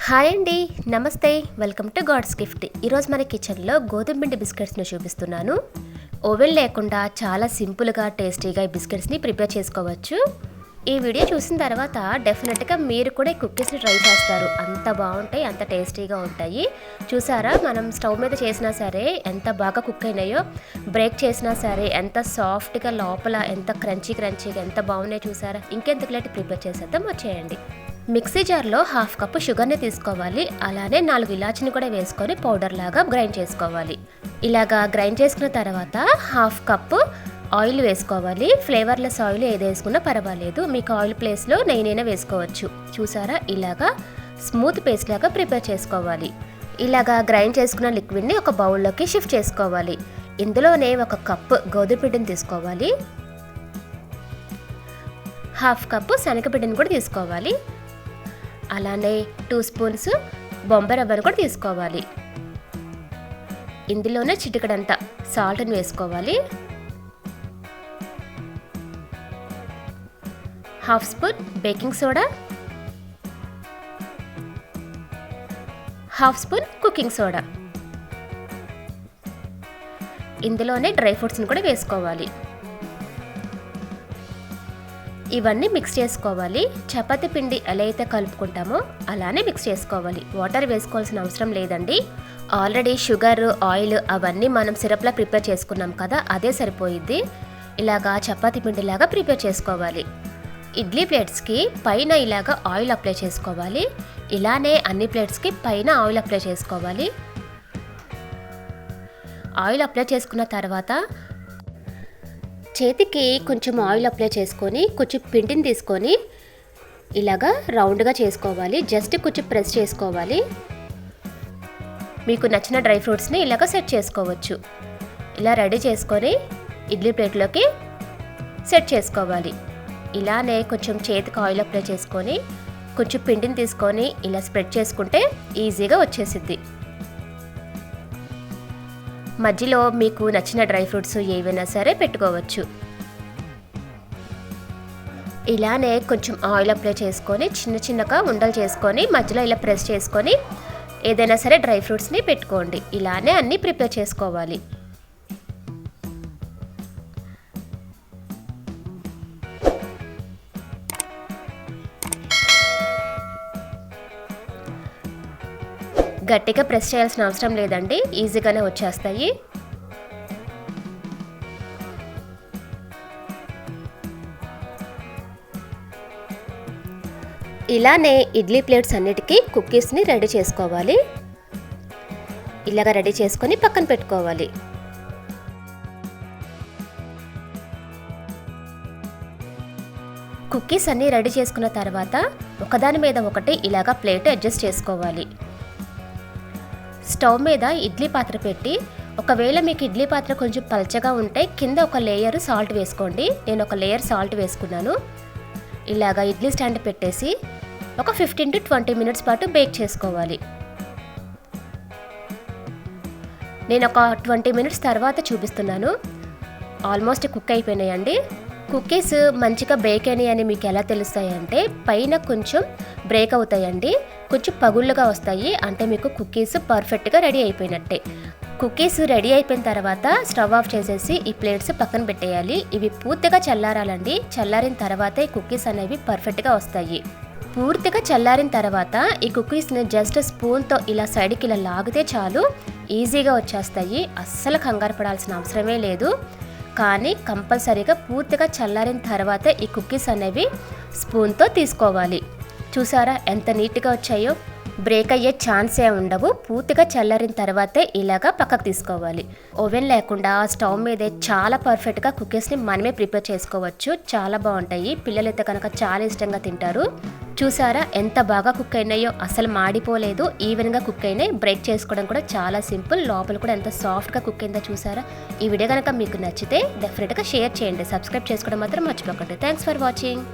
Hi అండి, నమస్తే. Welcome to God's gift. ఈరోజు మన కిచెన్లో గోధుమ పిండి బిస్కెట్స్ని చూపిస్తున్నాను. ఓవెన్ లేకుండా చాలా సింపుల్గా టేస్టీగా ఈ బిస్కెట్స్ని ప్రిపేర్ చేసుకోవచ్చు. ఈ వీడియో చూసిన తర్వాత డెఫినెట్గా మీరు కూడా ఈ కుక్కీస్ని ట్రై చేస్తారు. అంత బాగుంటాయి, అంత టేస్టీగా ఉంటాయి. చూసారా, మనం స్టవ్ మీద చేసినా సరే ఎంత బాగా కుక్ అయినాయో, బ్రేక్ చేసినా సరే ఎంత సాఫ్ట్గా లోపల ఎంత క్రంచీగా ఎంత బాగున్నాయో చూసారా. ఇంకెంత లేట్ ప్రిపేర్ చేసేద్దాం, వచ్చేయండి. మిక్సీ జార్లో 1/2 కప్పు షుగర్ని తీసుకోవాలి. అలానే 4 ఇలాచిని కూడా వేసుకొని పౌడర్ లాగా గ్రైండ్ చేసుకోవాలి. ఇలాగా గ్రైండ్ చేసుకున్న తర్వాత 1/2 కప్పు ఆయిల్ వేసుకోవాలి. ఫ్లేవర్లెస్ ఆయిల్ ఏది వేసుకున్నా పర్వాలేదు, మీకు ఆయిల్ ప్లేస్లో నెయ్యినైనా వేసుకోవచ్చు. చూసారా, ఇలాగా స్మూత్ పేస్ట్ లాగా ప్రిపేర్ చేసుకోవాలి. ఇలాగా గ్రైండ్ చేసుకున్న లిక్విడ్ని ఒక బౌల్లోకి షిఫ్ట్ చేసుకోవాలి. ఇందులోనే 1 కప్పు గోధుమ పిండిని తీసుకోవాలి. 1/2 కప్పు శనగపిండిని కూడా తీసుకోవాలి. అలానే 2 స్పూన్స్ బొంబాయి రవ్వను కూడా తీసుకోవాలి. ఇందులోనే చిటికెడంత సాల్ట్ని వేసుకోవాలి. 1/2 spoon baking soda, 1/2 spoon cooking soda. ఇందులోనే డ్రై ఫ్రూట్స్ని కూడా వేసుకోవాలి. ఇవన్నీ మిక్స్ చేసుకోవాలి. చపాతీ పిండి ఎలా అయితే కలుపుకుంటామో అలానే మిక్స్ చేసుకోవాలి. వాటర్ వేసుకోవాల్సిన అవసరం లేదండి. ఆల్రెడీ షుగర్, ఆయిల్ అవన్నీ మనం సిరప్లా ప్రిపేర్ చేసుకున్నాం కదా, అదే సరిపోయిద్ది. ఇలాగా చపాతీ పిండిలాగా ప్రిపేర్ చేసుకోవాలి. ఇడ్లీ ప్లేట్స్కి పైన ఇలాగా ఆయిల్ అప్లై చేసుకోవాలి. ఇలానే అన్ని ప్లేట్స్కి పైన ఆయిల్ అప్లై చేసుకోవాలి. ఆయిల్ అప్లై చేసుకున్న తర్వాత చేతికి కొంచెం ఆయిల్ అప్లై చేసుకొని కొంచెం పిండిని తీసుకొని ఇలాగా రౌండ్గా చేసుకోవాలి. జస్ట్ కొంచెం ప్రెస్ చేసుకోవాలి. మీకు నచ్చిన డ్రై ఫ్రూట్స్ని ఇలాగ సెట్ చేసుకోవచ్చు. ఇలా రెడీ చేసుకొని ఇడ్లీ ప్లేట్లోకి సెట్ చేసుకోవాలి. ఇలానే కొంచెం చేతికి ఆయిల్ అప్లై చేసుకొని కొంచెం పిండిని తీసుకొని ఇలా స్ప్రెడ్ చేసుకుంటే ఈజీగా వచ్చేసిద్ది. మధ్యలో మీకు నచ్చిన డ్రై ఫ్రూట్స్ ఏవైనా సరే పెట్టుకోవచ్చు. ఇలానే కొంచెం ఆయిల్ అప్లై చేసుకొని చిన్నగా ఉండలు చేసుకొని మధ్యలో ఇలా ప్రెస్ చేసుకొని ఏదైనా సరే డ్రై ఫ్రూట్స్ని పెట్టుకోండి. ఇలానే అన్నీ ప్రిపేర్ చేసుకోవాలి. గట్టిగా ప్రెస్ చేయాల్సిన అవసరం లేదండి, ఈజీగానే వచ్చేస్తాయి. ఇలానే ఇడ్లీ ప్లేట్స్ అన్నిటికీ కుక్కీస్ని రెడీ చేసుకోవాలి. ఇలాగా రెడీ చేసుకొని పక్కన పెట్టుకోవాలి. కుక్కీస్ అన్నీ రెడీ చేసుకున్న తర్వాత ఒకదాని మీద ఒకటి ఇలాగా ప్లేట్ అడ్జస్ట్ చేసుకోవాలి. స్టవ్ మీద ఇడ్లీ పాత్ర పెట్టి, ఒకవేళ మీకు ఇడ్లీ పాత్ర కొంచెం పల్చగా ఉంటే కింద ఒక లేయర్ సాల్ట్ వేసుకోండి. నేను ఒక లేయర్ సాల్ట్ వేసుకున్నాను. ఇలాగా ఇడ్లీ స్టాండ్ పెట్టేసి ఒక 15 to 20 మినిట్స్ పాటు బేక్ చేసుకోవాలి. నేను ఒక 20 మినిట్స్ తర్వాత చూపిస్తున్నాను. ఆల్మోస్ట్ కుక్ అయిపోయినాయండి. కుక్కీస్ మంచిగా బేక్ అయినాయని మీకు ఎలా తెలుస్తాయంటే పైన కొంచెం బ్రేక్ అవుతాయండి, కొంచెం పగుళ్ళుగా వస్తాయి. అంటే మీకు కుక్కీస్ పర్ఫెక్ట్గా రెడీ అయిపోయినట్టే. కుక్కీస్ రెడీ అయిపోయిన తర్వాత స్టవ్ ఆఫ్ చేసేసి ఈ ప్లేట్స్ పక్కన పెట్టేయాలి. ఇవి పూర్తిగా చల్లారాలండి. చల్లారిన తర్వాత ఈ కుక్కీస్ అనేవి పర్ఫెక్ట్గా వస్తాయి. పూర్తిగా చల్లారిన తర్వాత ఈ కుక్కీస్ని జస్ట్ స్పూన్తో ఇలా సైడ్కి ఇలా లాగితే చాలు, ఈజీగా వచ్చేస్తాయి. అస్సలు కంగారు పడాల్సిన అవసరమే లేదు. కానీ కంపల్సరీగా పూర్తిగా చల్లారిన తర్వాత ఈ కుక్కీస్ అనేవి స్పూన్తో తీసుకోవాలి. చూసారా ఎంత నీట్గా వచ్చాయో, బ్రేక్ అయ్యే ఛాన్సే ఉండవు. పూర్తిగా చల్లారిన తర్వాతే ఇలాగా పక్కకు తీసుకోవాలి. ఓవెన్ లేకుండా స్టవ్ మీదే చాలా పర్ఫెక్ట్గా కుక్కీస్ని మనమే ప్రిపేర్ చేసుకోవచ్చు. చాలా బాగుంటాయి. పిల్లలైతే కనుక చాలా ఇష్టంగా తింటారు. చూసారా ఎంత బాగా కుక్ అయినాయో, అసలు మాడిపోలేదు, ఈవెన్గా కుక్ అయినాయి. బ్రేక్ చేసుకోవడం కూడా చాలా సింపుల్. లోపల కూడా ఎంత సాఫ్ట్గా కుక్ అయిందో చూసారా. ఈ వీడియో కనుక మీకు నచ్చితే డెఫినెట్గా షేర్ చేయండి. సబ్స్క్రైబ్ చేసుకోవడం మాత్రం మర్చిపోకండి. Thanks for watching.